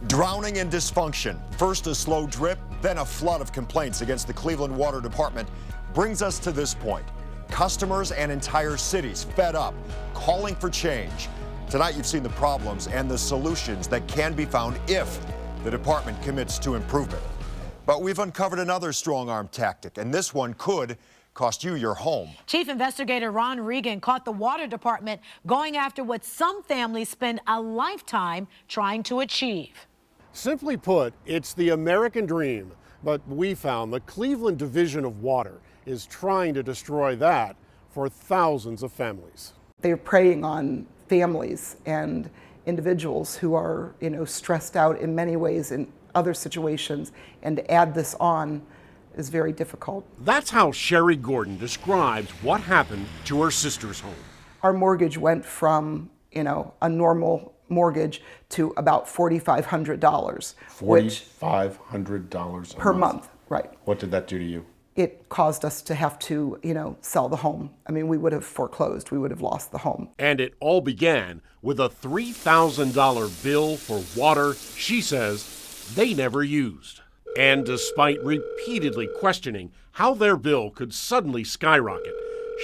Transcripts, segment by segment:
Drowning in dysfunction. First a slow drip, then a flood of complaints against the Cleveland Water Department brings us to this point. Customers and entire cities fed up, calling for change. Tonight you've seen the problems and the solutions that can be found if the department commits to improvement. But we've uncovered another strong-arm tactic, and this one could cost you your home. Chief Investigator REGAN caught the water department going after what some families spend a lifetime trying to achieve. Simply put, it's the American dream, but we found the Cleveland Division of Water is trying to destroy that for thousands of families. They're preying on families and individuals who are, stressed out in many ways in other situations, and to add this on is very difficult. That's how SHERRI Gordon describes what happened to her sister's home. Our mortgage went from, a normal mortgage to about $4,500. $4,500 per month, right. What did that do to you? It caused us to have to, sell the home. I mean, we would have foreclosed, we would have lost the home. And it all began with a $3,000 bill for water she says they never used. And despite repeatedly questioning how their bill could suddenly skyrocket,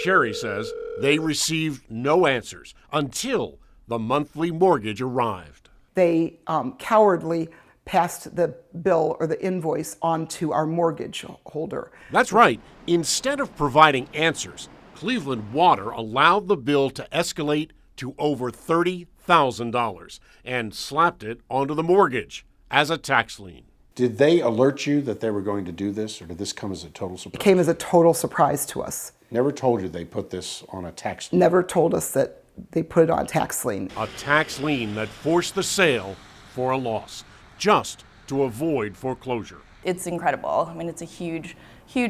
SHERRI says they received no answers until the monthly mortgage arrived. They cowardly passed the bill or the invoice on to our mortgage holder. That's right. Instead of providing answers, Cleveland Water allowed the bill to escalate to over $30,000 and slapped it onto the mortgage as a tax lien. Did they alert you that they were going to do this, or did this come as a total surprise? It came as a total surprise to us. Never told you they put this on a tax lien? Never told us that they put it on tax lien. A tax lien that forced the sale for a loss, just to avoid foreclosure. It's incredible. I mean, it's a huge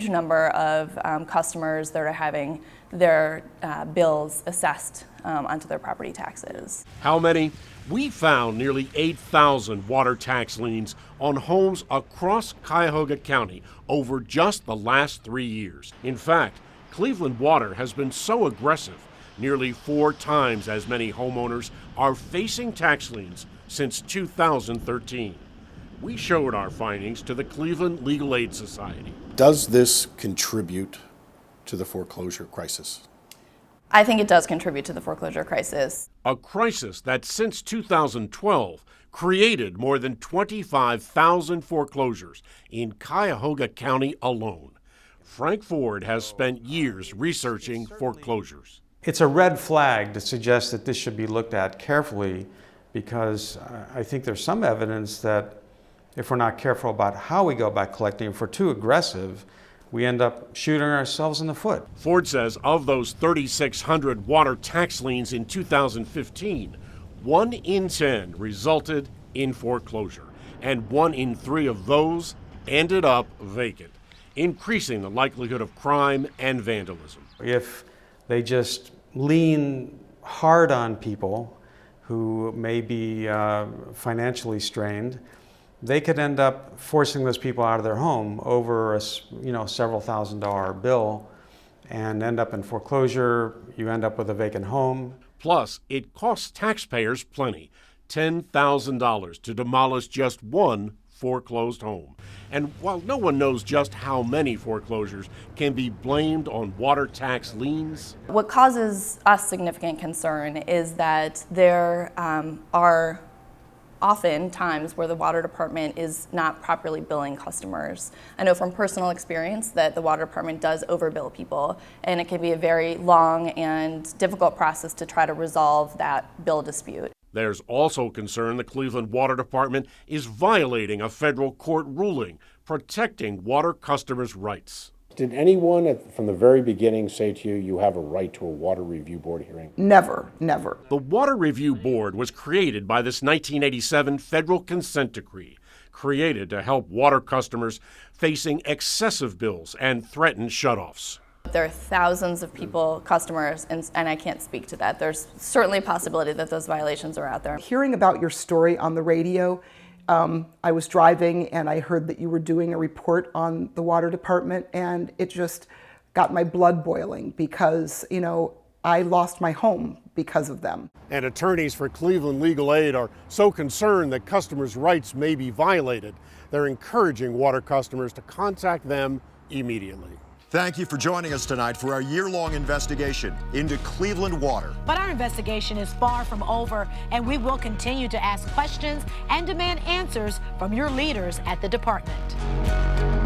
number of customers that are having their bills assessed onto their property taxes. How many? We found nearly 8,000 water tax liens on homes across Cuyahoga County over just the last 3 years. In fact, Cleveland Water has been so aggressive, nearly 4 times as many homeowners are facing tax liens since 2013. We showed our findings to the Cleveland Legal Aid Society. Does this contribute to the foreclosure crisis? I think it does contribute to the foreclosure crisis. A crisis that since 2012 created more than 25,000 foreclosures in Cuyahoga County alone. Frank Ford has spent years researching foreclosures. It's a red flag to suggest that this should be looked at carefully, because I think there's some evidence that if we're not careful about how we go about collecting, if we're too aggressive, we end up shooting ourselves in the foot. Ford says of those 3,600 water tax liens in 2015, 1 in 10 resulted in foreclosure, and 1 in 3 of those ended up vacant, increasing the likelihood of crime and vandalism. If they just lean hard on people who may be financially strained, they could end up forcing those people out of their home over a several $1,000s bill and end up in foreclosure. You end up with a vacant home. Plus, it costs taxpayers plenty, $10,000 to demolish just 1 foreclosed home. And while no one knows just how many foreclosures can be blamed on water tax liens, what causes us significant concern is that there are often times where the water department is not properly billing customers. I know from personal experience that the water department does overbill people, and it can be a very long and difficult process to try to resolve that bill dispute. There's also concern the Cleveland Water Department is violating a federal court ruling protecting water customers' rights. Did anyone from the very beginning say to you, you have a right to a water review board hearing? Never, never. The Water Review Board was created by this 1987 federal consent decree, created to help water customers facing excessive bills and threatened shutoffs. There are thousands of people, customers, and I can't speak to that. There's certainly a possibility that those violations are out there. Hearing about your story on the radio, I was driving and I heard that you were doing a report on the water department, and it just got my blood boiling because, I lost my home because of them. And attorneys for Cleveland Legal Aid are so concerned that customers' rights may be violated, they're encouraging water customers to contact them immediately. Thank you for joining us tonight for our year-long investigation into Cleveland water. But our investigation is far from over, and we will continue to ask questions and demand answers from your leaders at the department.